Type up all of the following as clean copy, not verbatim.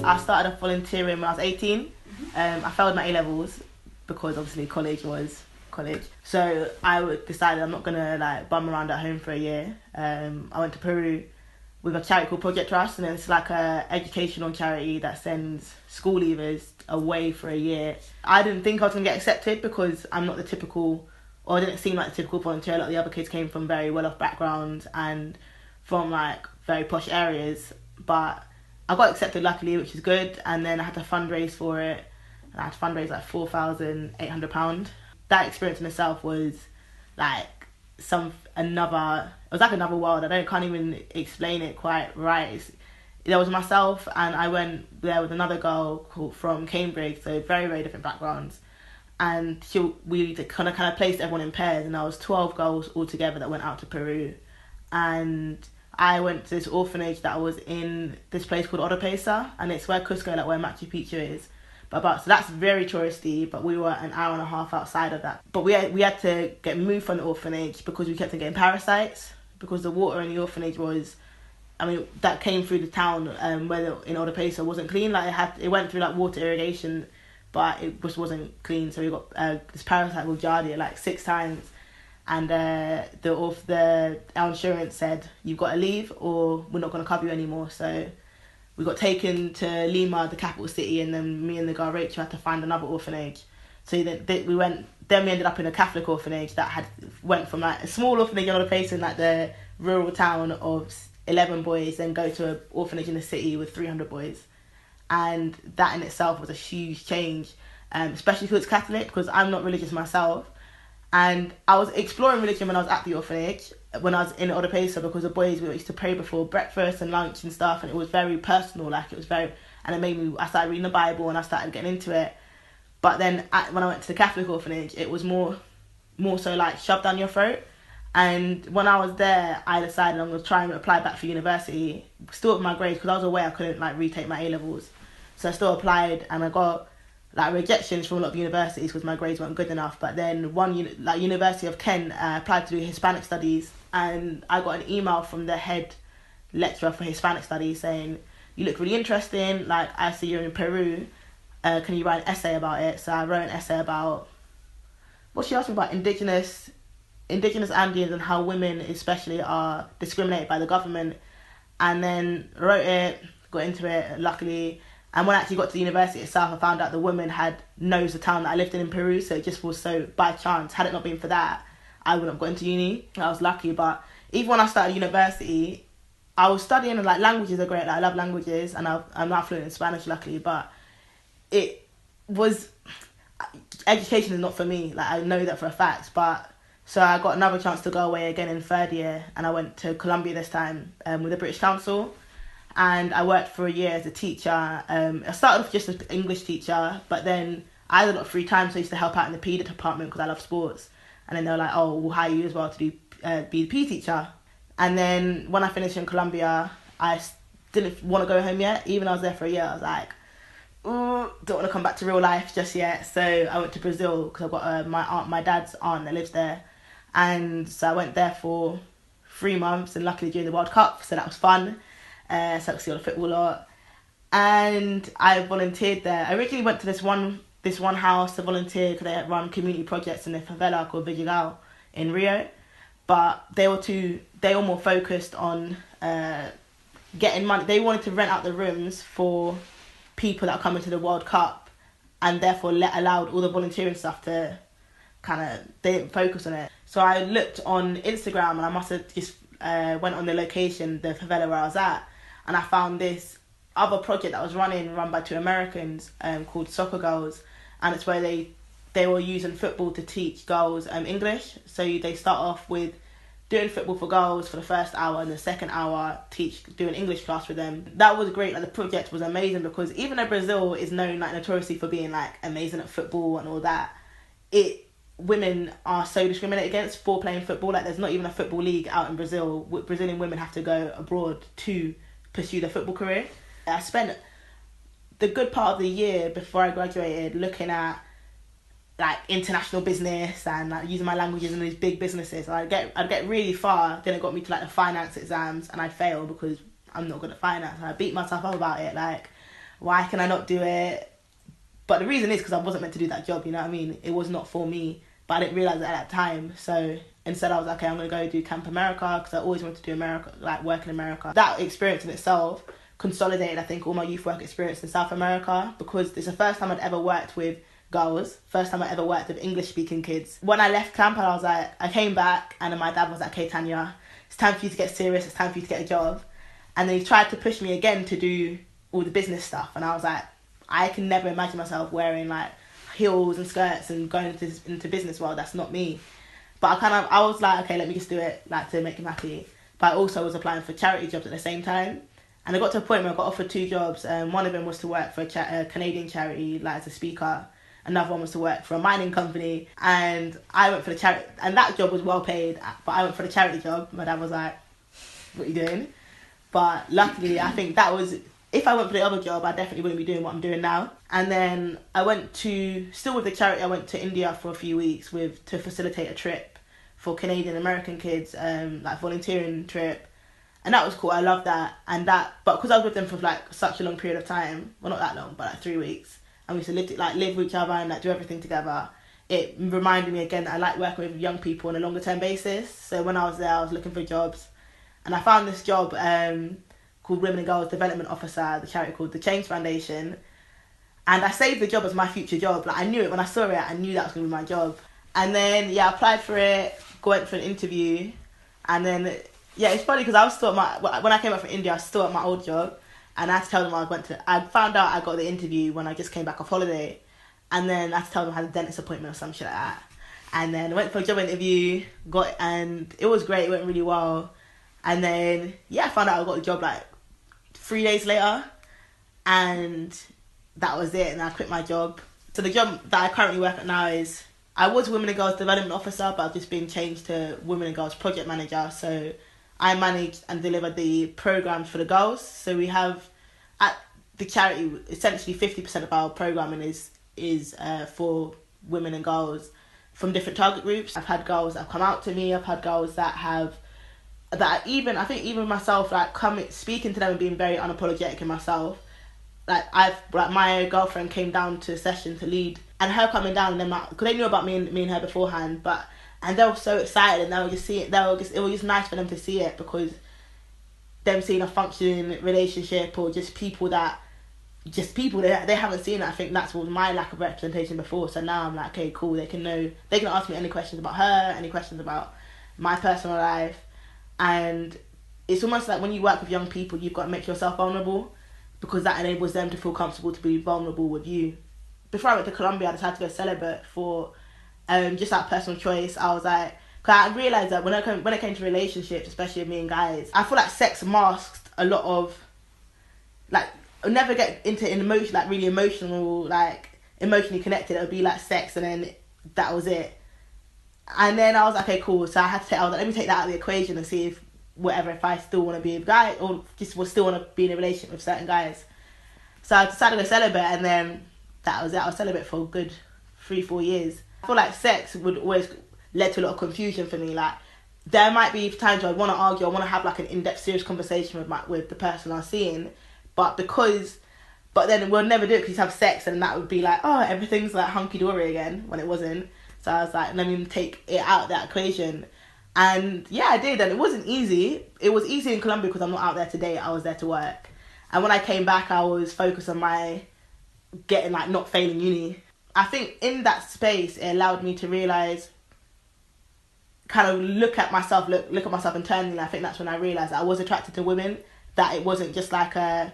I started off volunteering when I was 18. I failed my A-levels because obviously college was college. So I decided I'm not going to like bum around at home for a year. I went to Peru with a charity called Project Trust, and it's like a educational charity that sends school leavers away for a year. I didn't think I was going to get accepted because I'm not the typical, or I didn't seem like the typical volunteer. A lot of the other kids came from very well-off backgrounds and from like very posh areas, but I got accepted luckily, which is good. And then I had to fundraise for it, and I had to fundraise like £4,800. That experience in itself was like it was like another world. I can't even explain it quite right. There was myself, and I went there with another girl from Cambridge, so very, very different backgrounds. And we kind of placed everyone in pairs, and there was 12 girls all together that went out to Peru. And I went to this orphanage that was in this place called Oropesa, and it's where Cusco, like where Machu Picchu is. So that's very touristy, but we were an hour and a half outside of that. But we had to get moved from the orphanage because we kept on getting parasites, because the water in the orphanage that came through the town where in Oropesa wasn't clean. Like it went through like water irrigation, but it just wasn't clean. So we got this parasite called Giardia like 6 times, and our insurance said you've got to leave or we're not going to cover you anymore. So we got taken to Lima, the capital city, and then me and the girl Rachel had to find another orphanage. So we ended up in a Catholic orphanage that went from like a small orphanage on a place in like the rural town of 11 boys, then go to an orphanage in the city with 300 boys. And that in itself was a huge change, especially because it's Catholic, because I'm not religious myself. And I was exploring religion when I was at the orphanage, when I was in Oropesa, because the boys, we used to pray before breakfast and lunch and stuff, and it was very personal, and it made me, I started reading the Bible and I started getting into it. But then when I went to the Catholic orphanage, it was more so like shoved down your throat. And when I was there, I decided I'm going to try and apply back for university, still with my grades, because I was aware I couldn't like retake my A-levels. So I still applied, and I got like rejections from a lot of universities because my grades weren't good enough. But then University of Kent, applied to do Hispanic studies, and I got an email from the head lecturer for Hispanic studies saying, you look really interesting, like I see you're in Peru, can you write an essay about it? So I wrote an essay about, what she asked me about, indigenous Andeans and how women especially are discriminated by the government. And then wrote it, got into it luckily. And when I actually got to the university itself, I found out the woman knows the town that I lived in Peru, so it just was so by chance. Had it not been for that, I wouldn't have gone to uni. I was lucky. But even when I started university, I was studying, and like languages are great. Like, I love languages, and I'm not fluent in Spanish, luckily. But education is not for me. Like, I know that for a fact. But so I got another chance to go away again in 3rd year, and I went to Colombia this time with the British Council. And I worked for a year as a teacher. I started off just as an English teacher, but then I had a lot of free time, so I used to help out in the PE department because I love sports. And then they were like, oh, we'll hire you as well to be the PE teacher. And then when I finished in Colombia, I didn't want to go home yet. Even though I was there for a year, I was like, ooh, don't want to come back to real life just yet. So I went to Brazil because I've got my dad's aunt that lives there. And so I went there for 3 months, and luckily during the World Cup, so that was fun. So I could see all the football a lot. And I volunteered there. I originally went to this one house to volunteer because they run community projects in the favela called Vidigal in Rio. But they were more focused on getting money. They wanted to rent out the rooms for people that are coming to the World Cup, and therefore allowed all the volunteering stuff to they didn't focus on it. So I looked on Instagram, and I must have just went on the location, the favela where I was at, and I found this other project that was run by 2 Americans called Soccer Girls, and it's where they were using football to teach girls English. So they start off with doing football for girls for the first hour, and the second hour doing English class with them. That was great. Like, the project was amazing because even though Brazil is known like notoriously for being like amazing at football and all that, women are so discriminated against for playing football. Like, there's not even a football league out in Brazil. Brazilian women have to go abroad to pursue their football career. I spent the good part of the year before I graduated looking at like international business and like using my languages in these big businesses. I'd get really far, then it got me to like the finance exams, and I'd fail because I'm not good at finance. And I beat myself up about it. Like, Why can I not do it? But the reason is because I wasn't meant to do that job, you know what I mean? It was not for me. But I didn't realise it at that time. So instead I was like, okay, I'm going to go do Camp America, because I always wanted to do America, like work in America. That experience in itself consolidated, I think, all my youth work experience in South America, because it's the first time I'd ever worked with girls, first time I ever worked with English speaking kids. When I left camp, I was like, I came back and then my dad was like, okay, Tanya, it's time for you to get serious, it's time for you to get a job. And then he tried to push me again to do all the business stuff, and I was like, I can never imagine myself wearing like heels and skirts and going into business world. That's not me. But I was like, okay, let me just do it, like, to make him happy. But I also was applying for charity jobs at the same time. And I got to a point where I got offered 2 jobs. One of them was to work for a Canadian charity, like as a speaker. Another one was to work for a mining company. And I went for the charity, and that job was well paid. But I went for the charity job. My dad was like, what are you doing? But luckily, I think that was, if I went for the other job, I definitely wouldn't be doing what I'm doing now. And then I went to, still with the charity, I went to India for a few weeks to facilitate a trip for Canadian American kids, like volunteering trip. And that was cool. I loved that. But because I was with them for like such a long period of time, well, not that long, but like 3 weeks, and we used to live with each other and like do everything together, it reminded me again that I like working with young people on a longer term basis. So when I was there, I was looking for jobs, and I found this job called Women and Girls Development Officer, the charity called the Change Foundation. And I saved the job as my future job. Like, I knew it when I saw it. I knew that was going to be my job. And then, I applied for it, went for an interview. And then, it's funny because I was still when I came back from India, I was still at my old job. And I had to tell them I found out I got the interview when I just came back off holiday. And then I had to tell them I had a dentist appointment or some shit like that. And then I went for a job interview, and it was great. It went really well. And then, I found out I got a job like 3 days later. And that was it, and I quit my job. So the job that I currently work at now is, I was Women and Girls Development Officer, but I've just been changed to Women and Girls Project Manager. So I manage and deliver the programs for the girls. So we have, at the charity, essentially 50% of our programming is for women and girls from different target groups. I've had girls that have come out to me. I've had girls I think even myself, like, speaking to them and being very unapologetic in myself. Like, my girlfriend came down to a session to lead, and her coming down, and then because they knew about me and her beforehand, and they were so excited, and they were just seeing it. It was just nice for them to see it, because them seeing a functioning relationship, or just people that they haven't seen it. I think that's was my lack of representation before. So now I'm like, okay, cool. They can ask me any questions about her, any questions about my personal life, and it's almost like when you work with young people, you've got to make yourself vulnerable, because that enables them to feel comfortable to be vulnerable with you. Before I went to Colombia, I decided to go celibate for just out of personal choice. I was like, because I realised that when it came to relationships, especially with me and guys, I feel like sex masked a lot of, like, I'll never get into an emotion, like really emotional, like emotionally connected. It would be like sex, and then that was it. And then I was like, okay, cool. So I was like, let me take that out of the equation and see if I still want to be a guy, or just will still want to be in a relationship with certain guys. So I decided to go celibate, and then that was it. I was celibate for a good 3-4 years. I feel like sex would always lead to a lot of confusion for me. Like, there might be times where I want to argue, I want to have like an in-depth serious conversation with the person I'm seeing, but then we'll never do it because you have sex, and that would be like, oh, everything's like hunky-dory again, when it wasn't. So I was like, let me take it out of that equation. And I did, and it wasn't easy. It was easy in Colombia because I'm not out there today. I was there to work. And when I came back, I was focused on not failing uni. I think in that space, it allowed me to realise, kind of look at myself internally. I think that's when I realised that I was attracted to women, that it wasn't just like and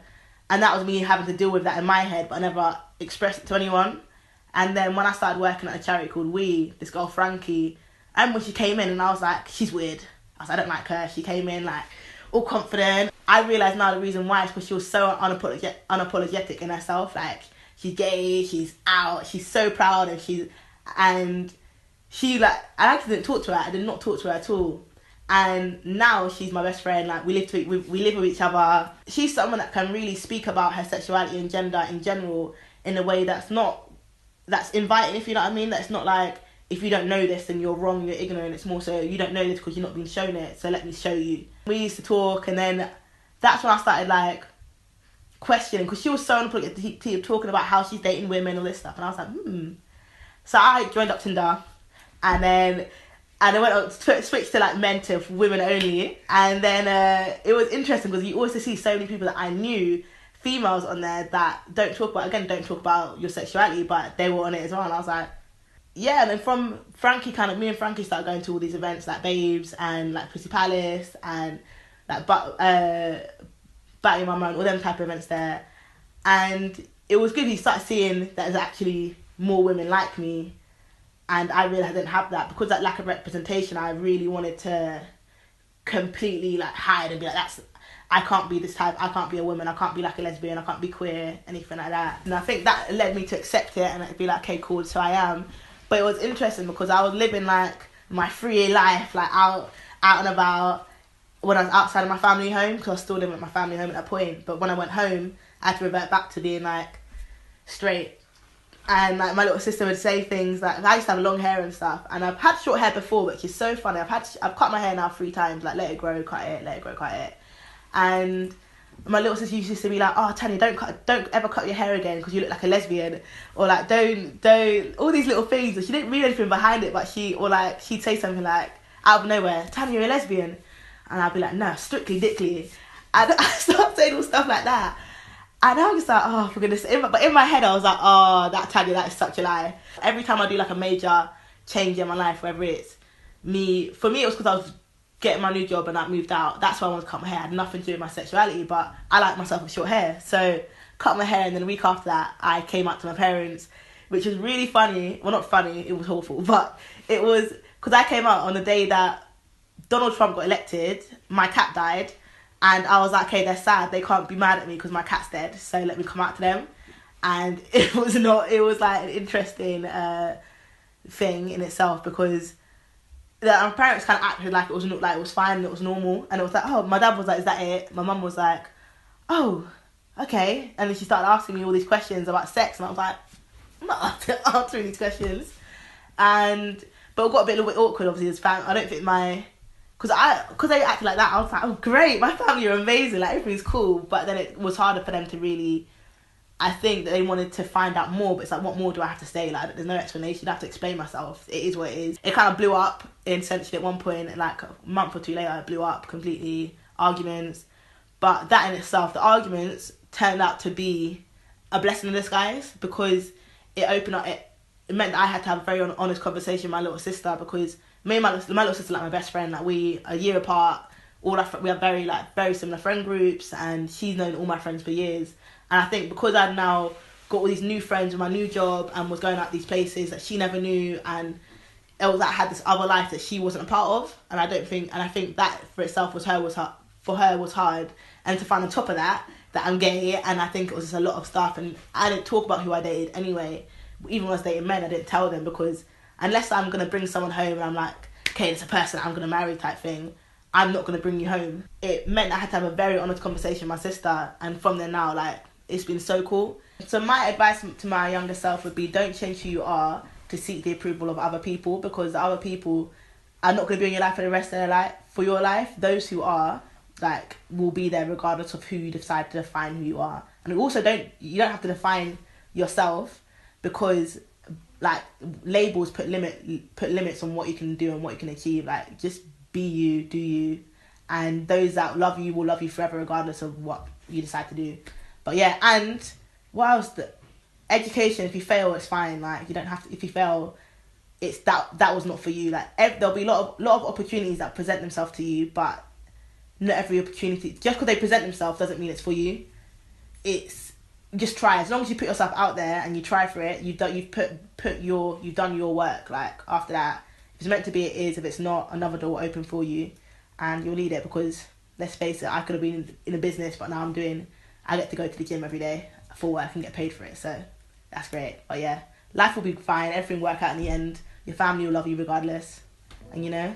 that was me having to deal with that in my head, but I never expressed it to anyone. And then when I started working at a charity called this girl Frankie, and when she came in, and I was like, she's weird. I was like, I don't like her. She came in like all confident. I realised now the reason why is because she was so unapologetic in herself. Like, she's gay, she's out, she's so proud, and she like, I actually didn't talk to her. I did not talk to her at all. And now she's my best friend. Like, we live with each other. She's someone that can really speak about her sexuality and gender in general in a way that's inviting, if you know what I mean. That's not like, if you don't know this, then you're wrong, you're ignorant. It's more so, you don't know this because you're not being shown it, so let me show you. We used to talk, and then that's when I started like questioning, because she was so unapologetic talking about how she's dating women, all this stuff, and I was like, So I joined up Tinder, and then I went on switched to like men to women only, and then it was interesting because you also see so many people that I knew, females on there, that don't talk about your sexuality, but they were on it as well, and I was like, yeah. And then from Frankie, me and Frankie started going to all these events like Babes and like Pussy Palace and like Batty Mama and all them type of events there, and it was good. You start seeing that there's actually more women like me, and I realized I didn't have that because that lack of representation. I really wanted to completely like hide and be like, I can't be this type, I can't be a woman, I can't be like a lesbian, I can't be queer, anything like that. And I think that led me to accept it and be like, okay, cool, so I am. But it was interesting because I was living like my free life, like out and about when I was outside of my family home, because I was still living at my family home at that point. But when I went home, I had to revert back to being like straight. And like my little sister would say things like, I used to have long hair and stuff, and I've had short hair before, which is so funny. I've cut my hair now 3 times, like let it grow, cut it, let it grow, cut it. And my little sister used to be like, oh Tanya, don't ever cut your hair again because you look like a lesbian, or like don't all these little things. And she didn't read anything behind it, but she'd say something like out of nowhere, Tanya, you're a lesbian, and I'd be like, no, strictly dickly. And I started saying all stuff like that. And I was like, oh, for goodness. But in my head, I was like, oh, Tanya, that is such a lie. Every time I do like a major change in my life, whether it's for me, it was because I was getting my new job and I moved out. That's why I wanted to cut my hair. It had nothing to do with my sexuality, but I like myself with short hair. So cut my hair, and then a week after that, I came out to my parents, which was really funny. Well, not funny, it was awful, but it was because I came out on the day that Donald Trump got elected, my cat died. And I was like, okay, they're sad. They can't be mad at me because my cat's dead. So let me come out to them. And it was like an interesting thing in itself, because my parents kind of acted like it was fine, it was normal. And it was like, oh, my dad was like, is that it? My mum was like, oh, okay. And then she started asking me all these questions about sex. And I was like, I'm not answering these questions. But it got a little bit awkward, obviously, as fam. I don't think because they acted like that, I was like, oh great, my family are amazing, like everything's cool. But then it was harder for them to really, I think that they wanted to find out more, but it's like, what more do I have to say? Like, there's no explanation, I have to explain myself. It is what it is. It kind of blew up essentially at one point, like a month or 2 later, it blew up completely, arguments. But that in itself, the arguments turned out to be a blessing in disguise, because it opened up, it meant that I had to have a very honest conversation with my little sister, because me and my little sister, like my best friend, like we a year apart. We have very similar friend groups, and she's known all my friends for years. And I think because I'd now got all these new friends with my new job and was going out these places that she never knew, and it was like I had this other life that she wasn't a part of. And I think that for itself was hard. And to find on top of that I'm gay, and I think it was just a lot of stuff. And I didn't talk about who I dated anyway. Even when I was dating men, I didn't tell them, because unless I'm going to bring someone home and I'm like, okay, it's a person I'm going to marry type thing, I'm not going to bring you home. It meant I had to have a very honest conversation with my sister, and from there now, like, it's been so cool. So my advice to my younger self would be, don't change who you are to seek the approval of other people, because the other people are not going to be in your life for the rest of their life. For your life, those who are, like, will be there regardless of who you decide to define who you are. And also, you don't have to define yourself, because like labels put limits on what you can do and what you can achieve. Like, just be you, do you, and those that love you will love you forever regardless of what you decide to do. But yeah, and what else? Education, if you fail, it's fine. Like, you don't have to. If you fail, it's that was not for you. Like, there'll be a lot of opportunities that present themselves to you, but not every opportunity, just because they present themselves, doesn't mean it's for you. Just try. As long as you put yourself out there and you try for it, you've done your work. Like, after that, if it's meant to be, it is. If it's not, another door will open for you, and you'll need it, because let's face it, I could have been in a business, but now I get to go to the gym every day for work and get paid for it. So that's great. But yeah, life will be fine. Everything will work out in the end. Your family will love you regardless, and you know.